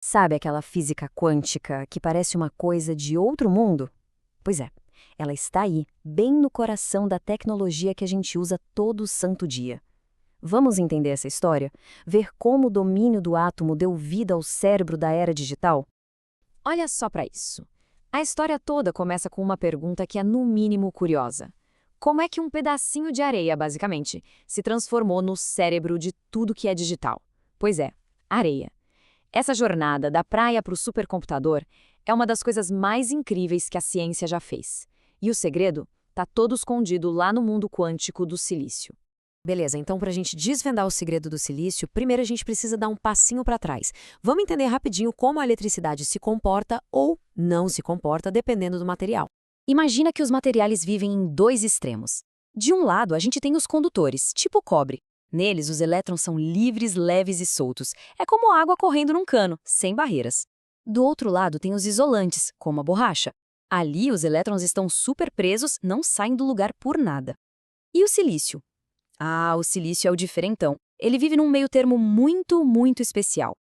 Sabe aquela física quântica que parece uma coisa de outro mundo? Pois é, ela está aí, bem no coração da tecnologia que a gente usa todo santo dia. Vamos entender essa história? Ver como o domínio do átomo deu vida ao cérebro da era digital? Olha só para isso. A história toda começa com uma pergunta que é no mínimo curiosa. Como é que um pedacinho de areia, basicamente, se transformou no cérebro de tudo que é digital? Pois é, areia. Essa jornada da praia para o supercomputador é uma das coisas mais incríveis que a ciência já fez. E o segredo está todo escondido lá no mundo quântico do silício. Beleza, então para a gente desvendar o segredo do silício, primeiro a gente precisa dar um passinho para trás. Vamos entender rapidinho como a eletricidade se comporta ou não se comporta dependendo do material. Imagina que os materiais vivem em dois extremos. De um lado, a gente tem os condutores, tipo o cobre. Neles, os elétrons são livres, leves e soltos. É como água correndo num cano, sem barreiras. Do outro lado, tem os isolantes, como a borracha. Ali, os elétrons estão super presos, não saem do lugar por nada. E o silício? Ah, o silício é o diferentão. Ele vive num meio termo muito, muito especial.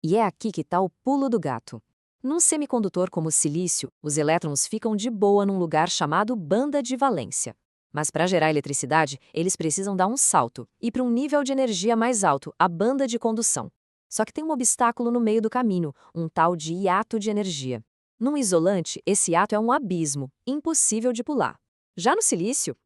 E é aqui que está o pulo do gato. Num semicondutor como o silício, os elétrons ficam de boa num lugar chamado banda de valência. Mas para gerar eletricidade, eles precisam dar um salto e para um nível de energia mais alto, a banda de condução. Só que tem um obstáculo no meio do caminho, um tal de hiato de energia. Num isolante, esse hiato é um abismo, impossível de pular. Já no silício?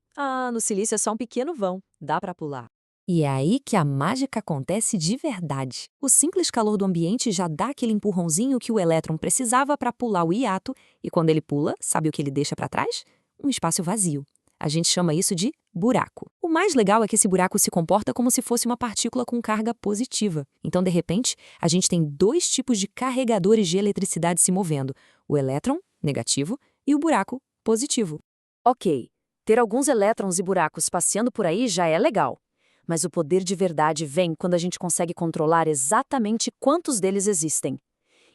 No silício é só um pequeno vão, dá para pular. E é aí que a mágica acontece de verdade. O simples calor do ambiente já dá aquele empurrãozinho que o elétron precisava para pular o hiato, e quando ele pula, sabe o que ele deixa para trás? Um espaço vazio. A gente chama isso de buraco. O mais legal é que esse buraco se comporta como se fosse uma partícula com carga positiva. Então, de repente, a gente tem dois tipos de carregadores de eletricidade se movendo: o elétron, negativo, e o buraco, positivo. Ok, ter alguns elétrons e buracos passeando por aí já é legal. Mas o poder de verdade vem quando a gente consegue controlar exatamente quantos deles existem.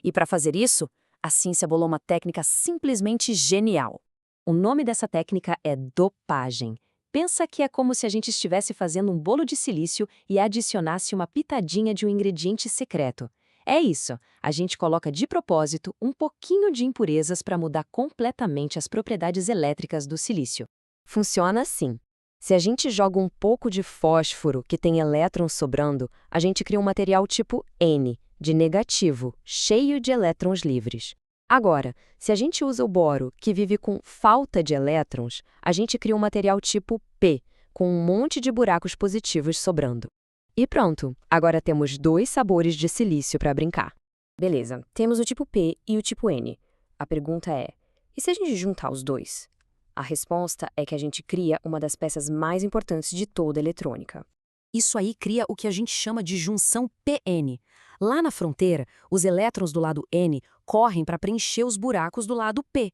E para fazer isso, a ciência bolou uma técnica simplesmente genial. O nome dessa técnica é dopagem. Pensa que é como se a gente estivesse fazendo um bolo de silício e adicionasse uma pitadinha de um ingrediente secreto. É isso, a gente coloca de propósito um pouquinho de impurezas para mudar completamente as propriedades elétricas do silício. Funciona assim. Se a gente joga um pouco de fósforo que tem elétrons sobrando, a gente cria um material tipo N, de negativo, cheio de elétrons livres. Agora, se a gente usa o boro, que vive com falta de elétrons, a gente cria um material tipo P, com um monte de buracos positivos sobrando. E pronto, agora temos dois sabores de silício para brincar. Beleza, temos o tipo P e o tipo N. A pergunta é, e se a gente juntar os dois? A resposta é que a gente cria uma das peças mais importantes de toda a eletrônica. Isso aí cria o que a gente chama de junção PN. Lá na fronteira, os elétrons do lado N correm para preencher os buracos do lado P.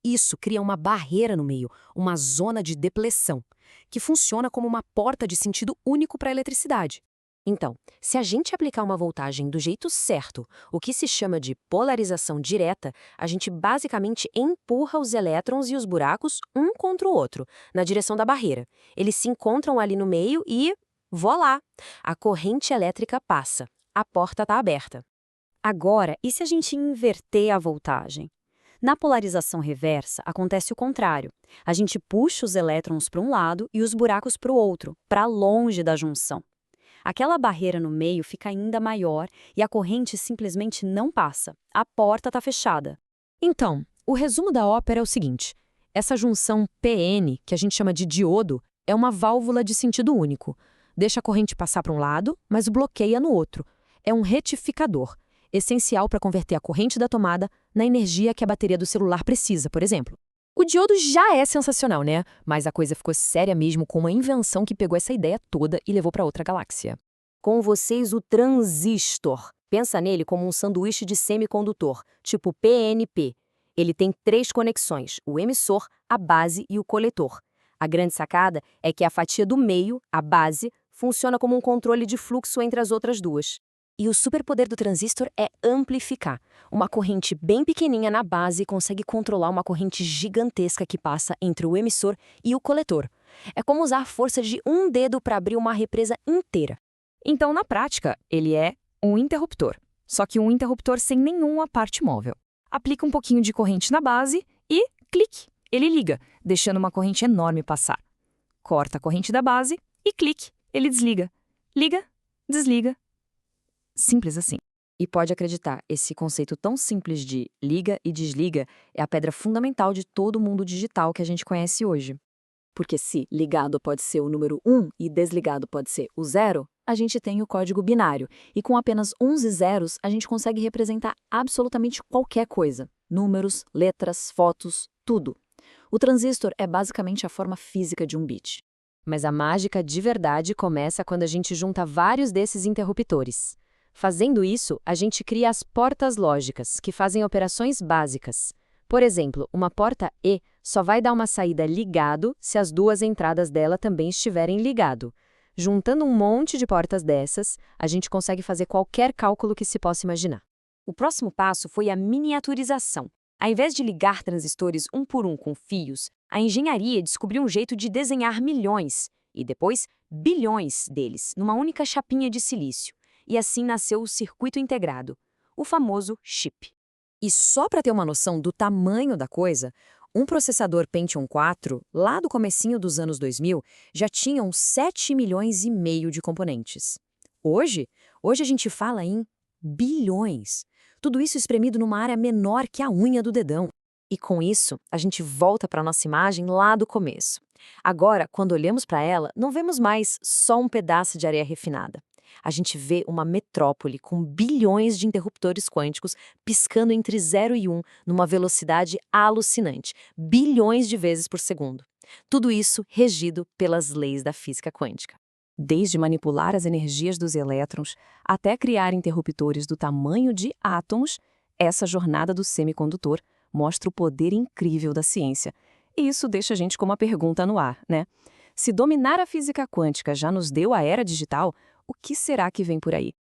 Isso cria uma barreira no meio, uma zona de depleção, que funciona como uma porta de sentido único para a eletricidade. Então, se a gente aplicar uma voltagem do jeito certo, o que se chama de polarização direta, a gente basicamente empurra os elétrons e os buracos um contra o outro, na direção da barreira. Eles se encontram ali no meio e, voilá! A corrente elétrica passa. A porta está aberta. Agora, e se a gente inverter a voltagem? Na polarização reversa, acontece o contrário. A gente puxa os elétrons para um lado e os buracos para o outro, para longe da junção. Aquela barreira no meio fica ainda maior e a corrente simplesmente não passa. A porta está fechada. Então, o resumo da ópera é o seguinte: essa junção PN, que a gente chama de diodo, é uma válvula de sentido único. Deixa a corrente passar para um lado, mas bloqueia no outro. É um retificador, essencial para converter a corrente da tomada na energia que a bateria do celular precisa, por exemplo. O diodo já é sensacional, né? Mas a coisa ficou séria mesmo com uma invenção que pegou essa ideia toda e levou para outra galáxia. Com vocês, o transistor. Pensa nele como um sanduíche de semicondutor, tipo PNP. Ele tem 3 conexões, o emissor, a base e o coletor. A grande sacada é que a fatia do meio, a base, funciona como um controle de fluxo entre as outras duas. E o superpoder do transistor é amplificar. Uma corrente bem pequenininha na base consegue controlar uma corrente gigantesca que passa entre o emissor e o coletor. É como usar a força de um dedo para abrir uma represa inteira. Então, na prática, ele é um interruptor. só que um interruptor sem nenhuma parte móvel. Aplica um pouquinho de corrente na base e, clique, ele liga, deixando uma corrente enorme passar. Corta a corrente da base e, clique, ele desliga. Liga, desliga. Simples assim. E pode acreditar, esse conceito tão simples de liga e desliga é a pedra fundamental de todo o mundo digital que a gente conhece hoje. Porque se ligado pode ser o número 1 e desligado pode ser o 0, a gente tem o código binário. E com apenas uns e zeros, a gente consegue representar absolutamente qualquer coisa. Números, letras, fotos, tudo. O transistor é basicamente a forma física de um bit. Mas a mágica de verdade começa quando a gente junta vários desses interruptores. Fazendo isso, a gente cria as portas lógicas, que fazem operações básicas. Por exemplo, uma porta E só vai dar uma saída ligado se as duas entradas dela também estiverem ligado. Juntando um monte de portas dessas, a gente consegue fazer qualquer cálculo que se possa imaginar. O próximo passo foi a miniaturização. Ao invés de ligar transistores um por um com fios, a engenharia descobriu um jeito de desenhar milhões, e depois bilhões deles, numa única chapinha de silício. E assim nasceu o circuito integrado, o famoso chip. E só para ter uma noção do tamanho da coisa, um processador Pentium 4, lá do comecinho dos anos 2000, já tinha uns 7 milhões e meio de componentes. Hoje a gente fala em bilhões. Tudo isso espremido numa área menor que a unha do dedão. E com isso, a gente volta para a nossa imagem lá do começo. Agora, quando olhamos para ela, não vemos mais só um pedaço de areia refinada. A gente vê uma metrópole com bilhões de interruptores quânticos piscando entre 0 e 1 numa velocidade alucinante, bilhões de vezes por segundo. Tudo isso regido pelas leis da física quântica. Desde manipular as energias dos elétrons até criar interruptores do tamanho de átomos, essa jornada do semicondutor mostra o poder incrível da ciência. E isso deixa a gente com uma pergunta no ar, né? Se dominar a física quântica já nos deu a era digital, o que será que vem por aí?